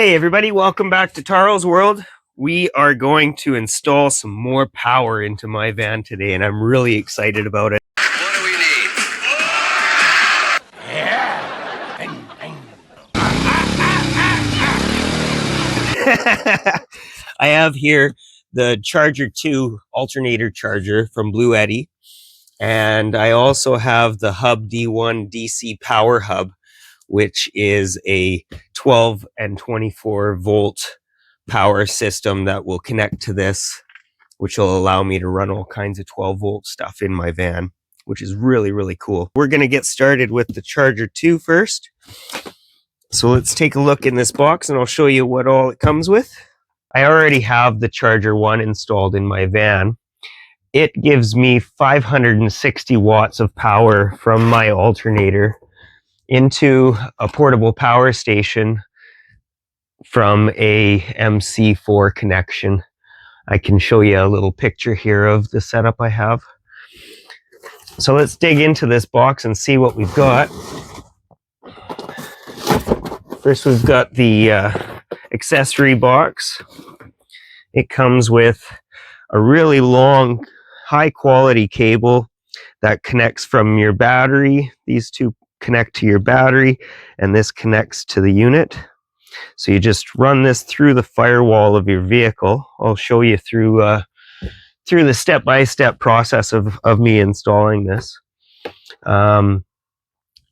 Hey everybody, welcome back to Tarl's World. We are going to install some more power into my van today, and I'm really excited about it. What do we need? I have here the Charger 2 alternator charger from BLUETTI, and I also have the Hub D1 DC power hub, which is a 12 and 24 volt power system that will connect to this, which will allow me to run all kinds of 12 volt stuff in my van, which is really, really cool. We're going to get started with the Charger 2 first. So let's take a look in this box and I'll show you what all it comes with. I already have the Charger 1 installed in my van. It gives me 560 watts of power from my alternator into a portable power station from a MC4 connection. I can show you a little picture here of the setup I have. So let's dig into this box and see what we've got. First, we've got the accessory box. It comes with a really long, high quality cable that connects from your battery. These two connect to your battery, and this connects to the unit. So you just run this through the firewall of your vehicle. I'll show you through the step-by-step process of me installing this. And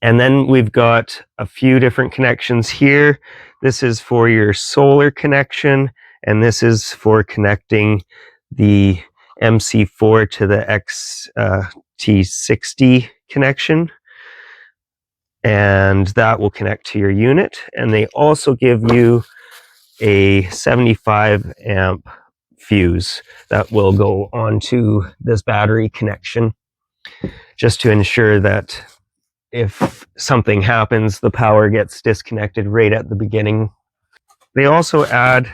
then we've got a few different connections here. This is for your solar connection, and this is for connecting the MC4 to the XT60 connection. And that will connect to your unit. And they also give you a 75 amp fuse that will go onto this battery connection, just to ensure that if something happens, the power gets disconnected right at the beginning. They also add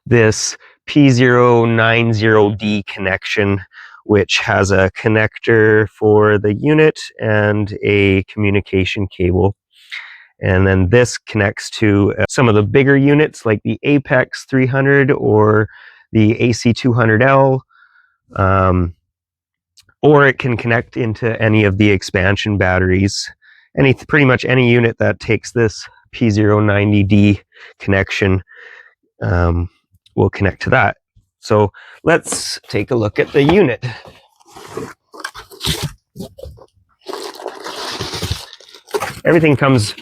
this P090D connection, which has a connector for the unit and a communication cable. And then this connects to some of the bigger units like the Apex 300 or the AC200L, or it can connect into any of the expansion batteries. Pretty much any unit that takes this P090D connection will connect to that. So let's take a look at the unit. Everything comes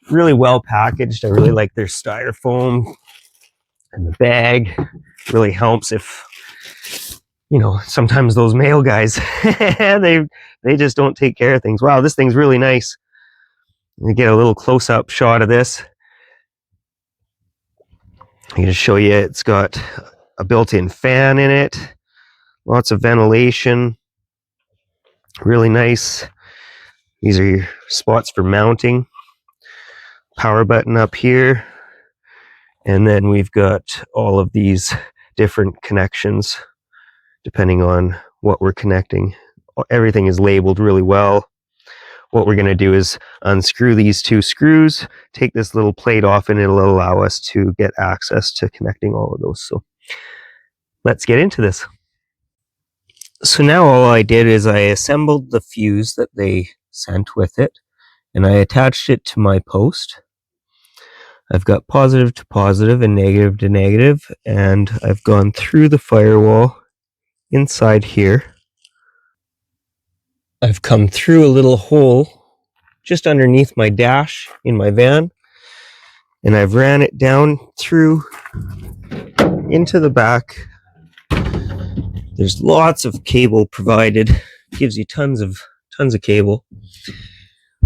really well packaged. I really like their styrofoam, and the bag really helps if, you know, sometimes those mail guys, they just don't take care of things. Wow, this thing's really nice. You get a little close-up shot of this. I'm going to show you, it's got a built-in fan in it, lots of ventilation, really nice. These are your spots for mounting. Power button up here, and then we've got all of these different connections depending on what we're connecting. Everything is labeled really well. What we're going to do is unscrew these two screws, take this little plate off, and it'll allow us to get access to connecting all of those. So let's get into this. So now all I did is I assembled the fuse that they sent with it, and I attached it to my post. I've got positive to positive and negative to negative, and I've gone through the firewall inside here. I've come through a little hole just underneath my dash in my van, and I've ran it down through into the back. There's lots of cable provided. It gives you tons of cable.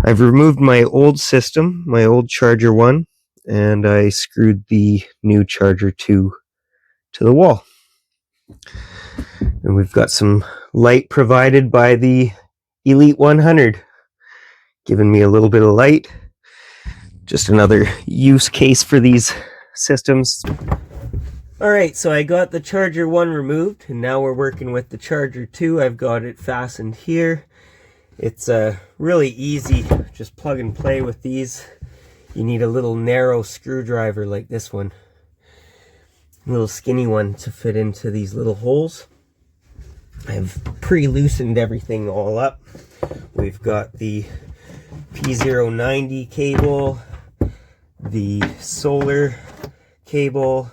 I've removed my old system, my old Charger 1, and I screwed the new Charger 2 to the wall. And we've got some light provided by the Elite 100, giving me a little bit of light. Just another use case for these systems. Alright, so I got the Charger 1 removed, and now we're working with the Charger 2. I've got it fastened here. It's really easy, just plug and play with these you need a little narrow screwdriver like this one, a little skinny one to fit into these little holes. I've pre-loosened everything all up. We've got the P090 cable, the solar cable,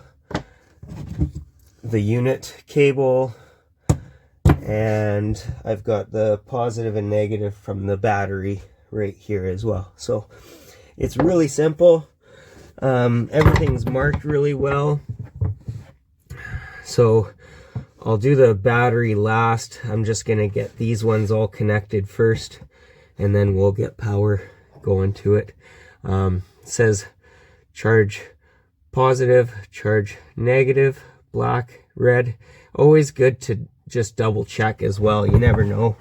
the unit cable, and I've got the positive and negative from the battery right here as well. So it's really simple. Everything's marked really well. So I'll do the battery last. I'm just gonna get these ones all connected first, and then we'll get power going to it. It says charge positive, charge negative, black, red. Always good to just double check as well. You never know.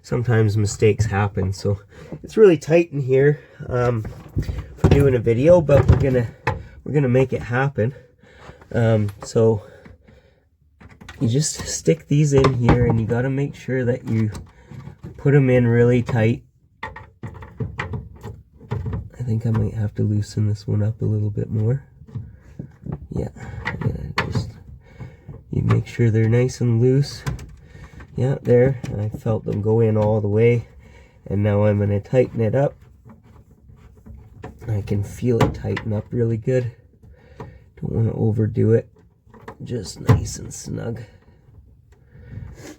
Sometimes mistakes happen. So it's really tight in here for doing a video, but we're gonna make it happen. So you just stick these in here, and you got to make sure that you put them in really tight. I think I might have to loosen this one up a little bit more. Yeah, just you make sure they're nice and loose. Yeah, there. I felt them go in all the way, and now I'm going to tighten it up. I can feel it tighten up really good. Don't want to overdo it. Just nice and snug.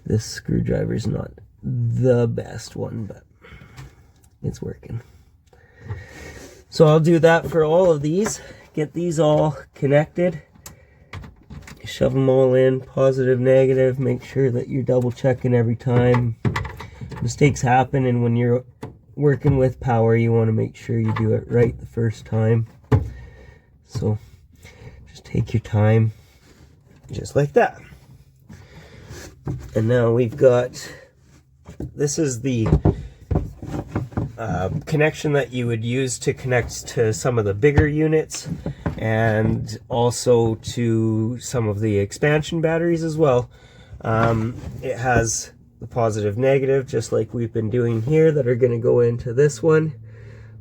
This screwdriver's not the best one, but it's working. So I'll do that for all of these. Get these all connected. Shove them all in, positive, negative. Make sure that you're double checking every time. Mistakes happen, and when you're working with power, you want to make sure you do it right the first time. So just take your time. Just like that. And now we've got, this is the connection that you would use to connect to some of the bigger units, and also to some of the expansion batteries as well. It has the positive, negative, just like we've been doing here, that are going to go into this one.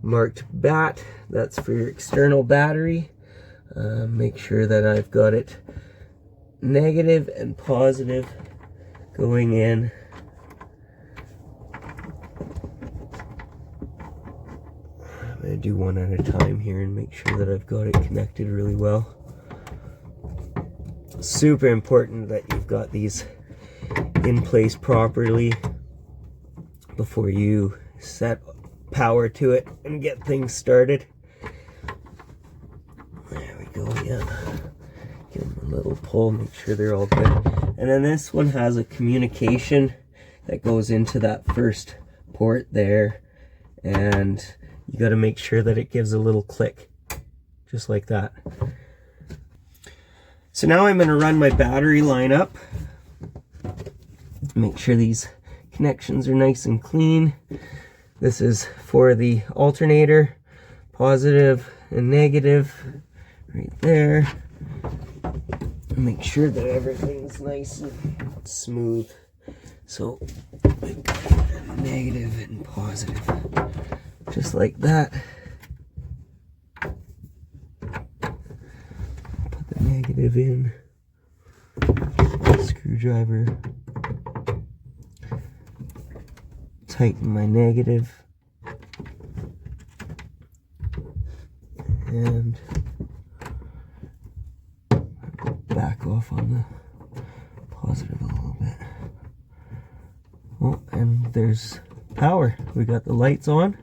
Marked BAT, that's for your external battery. Make sure that I've got it negative and positive going in. I'm going to do one at a time here and make sure that I've got it connected really well. Super important that you've got these in place properly before you set power to it and get things started. There we go, yeah. Give them a little pull, make sure they're all good. And then this one has a communication that goes into that first port there, and you got to make sure that it gives a little click, just like that. So now I'm going to run my battery line up. Make sure these connections are nice and clean. This is for the alternator, positive and negative, right there. Make sure that everything's nice and smooth. So negative and positive, just like that. Put the negative in, screwdriver, tighten my negative, and back off on the positive a little bit. Oh, and there's power. We got the lights on.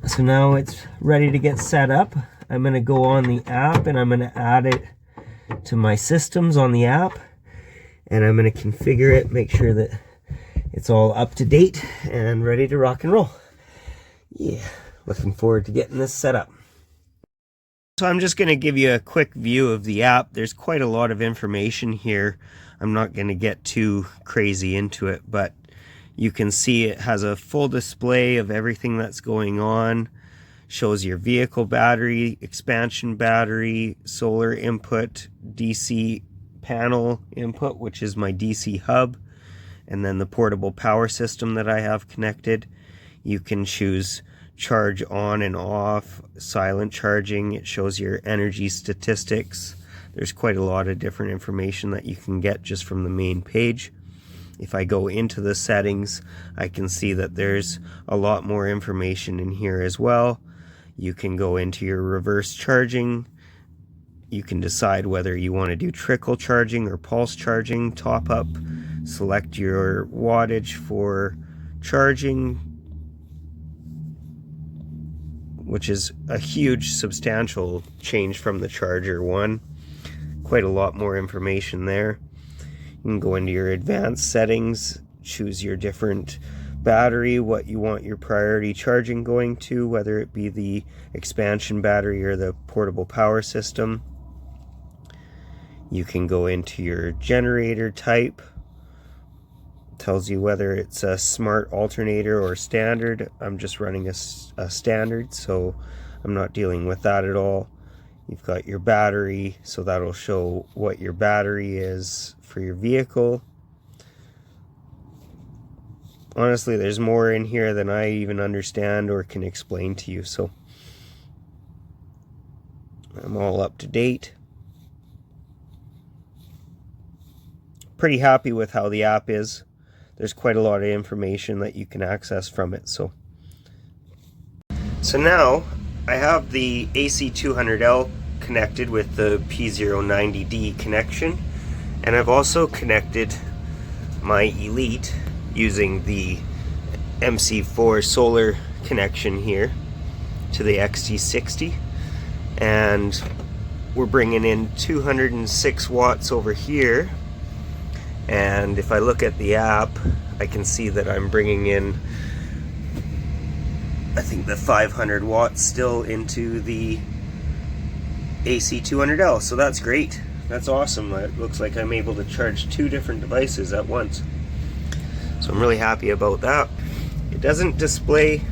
So now it's ready to get set up. I'm going to go on the app, and I'm going to add it to my systems on the app, and I'm going to configure it, make sure that it's all up to date and ready to rock and roll. Yeah, looking forward to getting this set up. So I'm just going to give you a quick view of the app. There's quite a lot of information here. I'm not going to get too crazy into it, but you can see it has a full display of everything that's going on. Shows your vehicle battery, expansion battery, solar input, DC panel input, which is my DC hub, and then the portable power system that I have connected. You can choose charge on and off, silent charging. It shows your energy statistics. There's quite a lot of different information that you can get just from the main page. If I go into the settings, I can see that there's a lot more information in here as well. You can go into your reverse charging. You can decide whether you want to do trickle charging or pulse charging, top up, select your wattage for charging, which is a huge substantial change from the Charger 1. Quite a lot more information there. You can go into your advanced settings, choose your different battery, what you want your priority charging going to, whether it be the expansion battery or the portable power system. You can go into your generator type. It tells you whether it's a smart alternator or standard. I'm just running a standard, so I'm not dealing with that at all. You've got your battery, so that'll show what your battery is for your vehicle. Honestly, there's more in here than I even understand or can explain to you, so I'm all up to date. Pretty happy with how the app is. There's quite a lot of information that you can access from it. So now I have the AC200L connected with the P090D connection, and I've also connected my Elite using the MC4 solar connection here to the XT60, and we're bringing in 206 watts over here. And if I look at the app, I can see that I'm bringing in, I think, the 500 watts still into the AC200L, so that's great. That's awesome. It looks like I'm able to charge two different devices at once. So I'm really happy about that. It doesn't display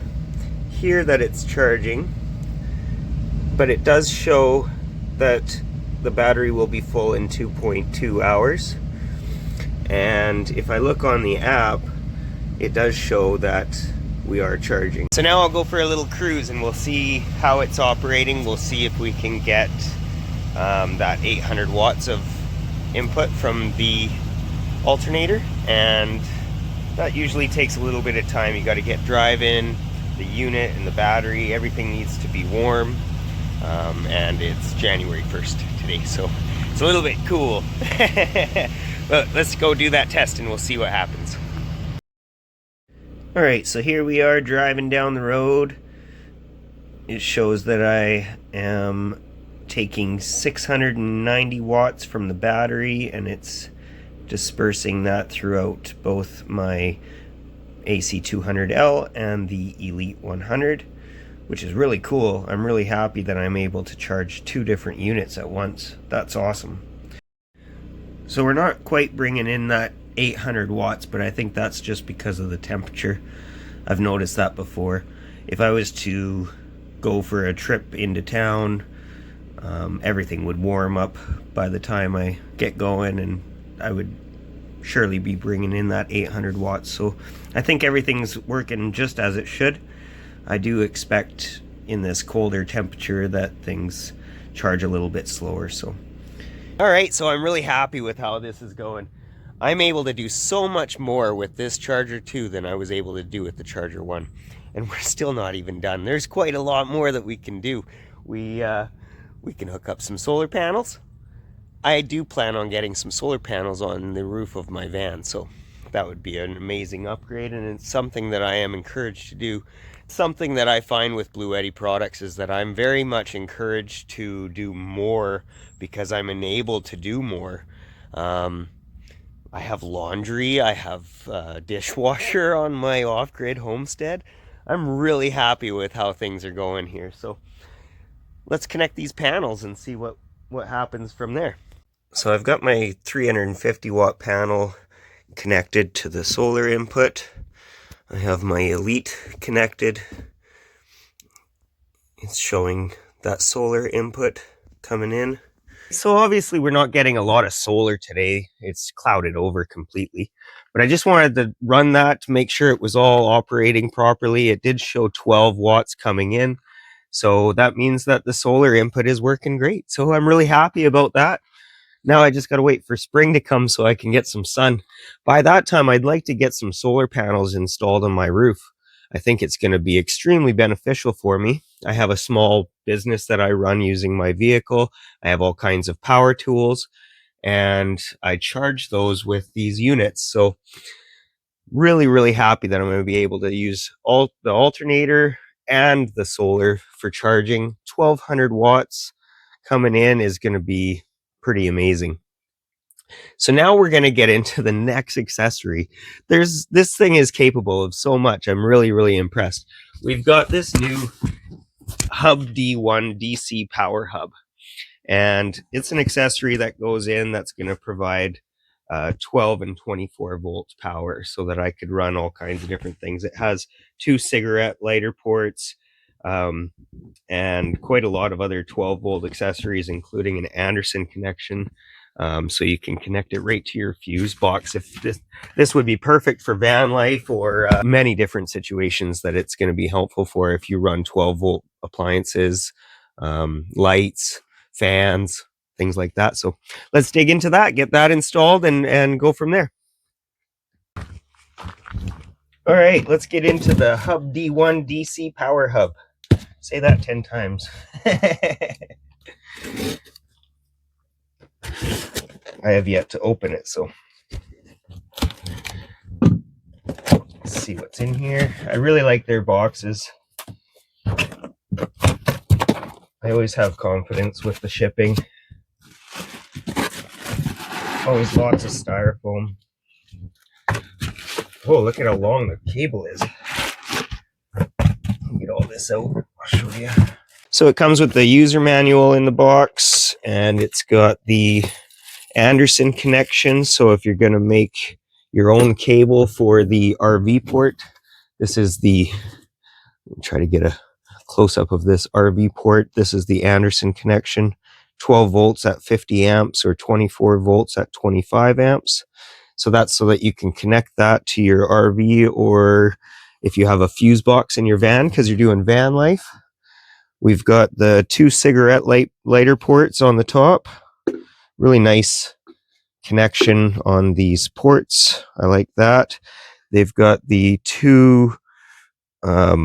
here that it's charging, but it does show that the battery will be full in 2.2 hours. And if I look on the app, it does show that we are charging. So now I'll go for a little cruise and we'll see how it's operating. We'll see if we can get that 800 watts of input from the alternator, and that usually takes a little bit of time. You got to get driving, the unit and the battery, everything needs to be warm, and it's January 1st today, so it's a little bit cool. But let's go do that test and we'll see what happens. Alright, so here we are driving down the road. It shows that I am taking 690 watts from the battery, and it's dispersing that throughout both my AC200L and the Elite 100, which is really cool. I'm really happy that I'm able to charge two different units at once. That's awesome. So we're not quite bringing in that 800 watts, but I think that's just because of the temperature. I've noticed that before. If I was to go for a trip into town, everything would warm up by the time I get going, and I would surely be bringing in that 800 watts. So I think everything's working just as it should. I do expect in this colder temperature that things charge a little bit slower. So alright, so I'm really happy with how this is going. I'm able to do so much more with this Charger 2 than I was able to do with the Charger 1. And we're still not even done. There's quite a lot more that we can do. We can hook up some solar panels. I do plan on getting some solar panels on the roof of my van, so that would be an amazing upgrade, and it's something that I am encouraged to do. Something that I find with BLUETTI products is that I'm very much encouraged to do more because I'm enabled to do more. I have laundry, I have a dishwasher on my off-grid homestead. I'm really happy with how things are going here. So let's connect these panels and see what happens from there. So I've got my 350 watt panel connected to the solar input. I have my Elite connected. It's showing that solar input coming in. So obviously we're not getting a lot of solar today. It's clouded over completely. But I just wanted to run that to make sure it was all operating properly. It did show 12 watts coming in. So that means that the solar input is working great. So I'm really happy about that. Now I just got to wait for spring to come so I can get some sun. By that time, I'd like to get some solar panels installed on my roof. I think it's going to be extremely beneficial for me. I have a small business that I run using my vehicle. I have all kinds of power tools, and I charge those with these units. So really, really happy that I'm going to be able to use the alternator and the solar for charging. 1200 watts coming in is going to be pretty amazing. So now we're going to get into the next accessory. This thing is capable of so much. I'm really, really impressed. We've got this new Hub D1 DC power hub, and it's an accessory that goes in that's going to provide 12 and 24 volts power so that I could run all kinds of different things. It has 2 cigarette lighter ports, and quite a lot of other 12 volt accessories, including an Anderson connection. So you can connect it right to your fuse box. If this would be perfect for van life or many different situations that it's going to be helpful for if you run 12 volt appliances, lights, fans, things like that. So let's dig into that, get that installed, and go from there. All right, let's get into the Hub D1 DC power hub. Say that 10 times. I have yet to open it, so let's see what's in here. I really like their boxes. I always have confidence with the shipping. Always lots of styrofoam. Oh, look at how long the cable is. Get all this out. I'll show you. So it comes with the user manual in the box, and it's got the Anderson connection. So if you're going to make your own cable for the RV port, this is the, try to get a close-up of this RV port. This is the Anderson connection, 12 volts at 50 amps or 24 volts at 25 amps. So that's so that you can connect that to your RV, or if you have a fuse box in your van because you're doing van life. We've got the 2 cigarette lighter ports on the top. Really nice connection on these ports. I like that. They've got the 2, I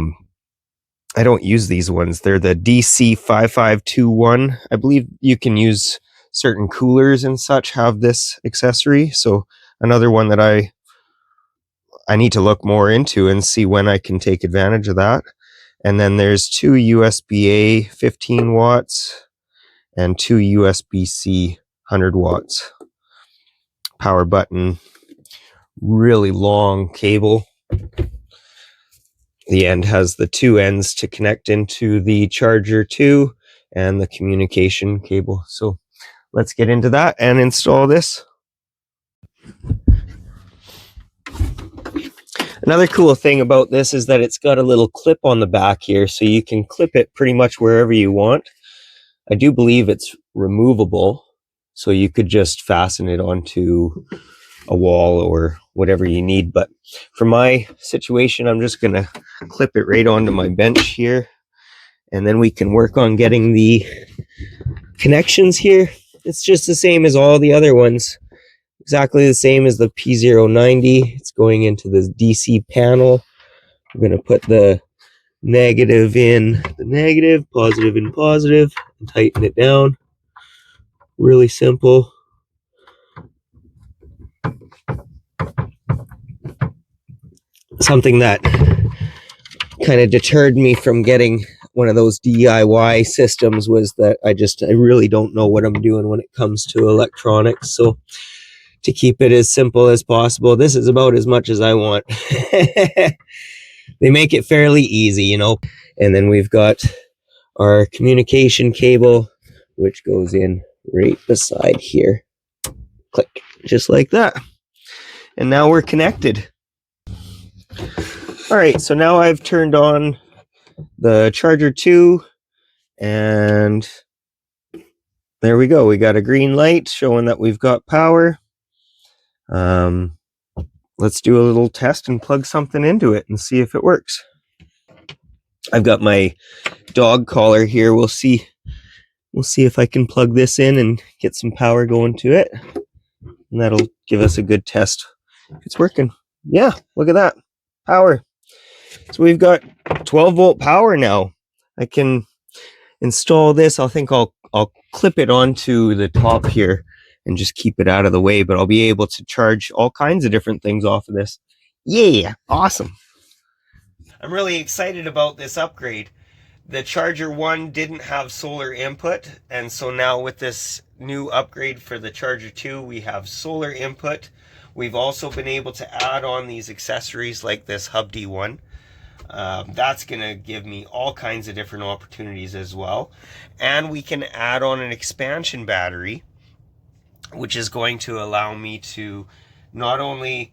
don't use these ones. They're the DC5521. I believe you can use certain coolers and such have this accessory. So another one that I need to look more into and see when I can take advantage of that. And then there's 2 USB-A 15 watts and 2 USB-C 100 watts. Power button, really long cable. The end has the 2 ends to connect into the charger 2 and the communication cable. So let's get into that and install this. Another cool thing about this is that it's got a little clip on the back here, so you can clip it pretty much wherever you want. I do believe it's removable, so you could just fasten it onto a wall or whatever you need. But for my situation, I'm just going to clip it right onto my bench here, and then we can work on getting the connections here. It's just the same as all the other ones. Exactly the same as the P090. It's going into this DC panel. I'm going to put the negative in the negative, positive in positive, and tighten it down. Really simple. Something that kind of deterred me from getting one of those DIY systems was that I really don't know what I'm doing when it comes to electronics. So to keep it as simple as possible, this is about as much as I want. They make it fairly easy, you know. And then we've got our communication cable, which goes in right beside here. Click, just like that. And now we're connected. All right, so now I've turned on the charger 2, and there we go. We got a green light showing that we've got power. Let's do a little test and plug something into it and see if it works. I've got my dog collar here. We'll see if I can plug this in and get some power going to it. And that'll give us a good test if it's working. Yeah, look at that. Power. So we've got 12-volt power now. I can install this. I think I'll clip it onto the top here and just keep it out of the way, but I'll be able to charge all kinds of different things off of this. Yeah, awesome. I'm really excited about this upgrade. The Charger 1 didn't have solar input, and so now with this new upgrade for the Charger 2, we have solar input. We've also been able to add on these accessories like this Hub D1. That's going to give me all kinds of different opportunities as well. And we can add on an expansion battery, which is going to allow me to not only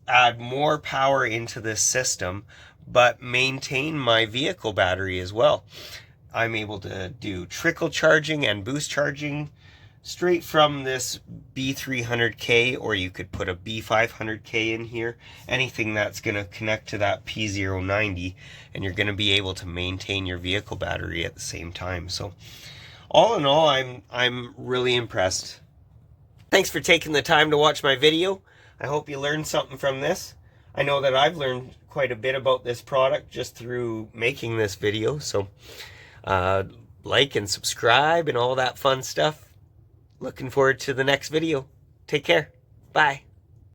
add more power into this system, but maintain my vehicle battery as well. I'm able to do trickle charging and boost charging straight from this B300K, or you could put a B500K in here, anything that's going to connect to that P090, and you're going to be able to maintain your vehicle battery at the same time. So all in all, I'm really impressed. Thanks for taking the time to watch my video. I hope you learned something from this. I know that I've learned quite a bit about this product just through making this video. So like and subscribe and all that fun stuff. Looking forward to the next video. Take care. Bye.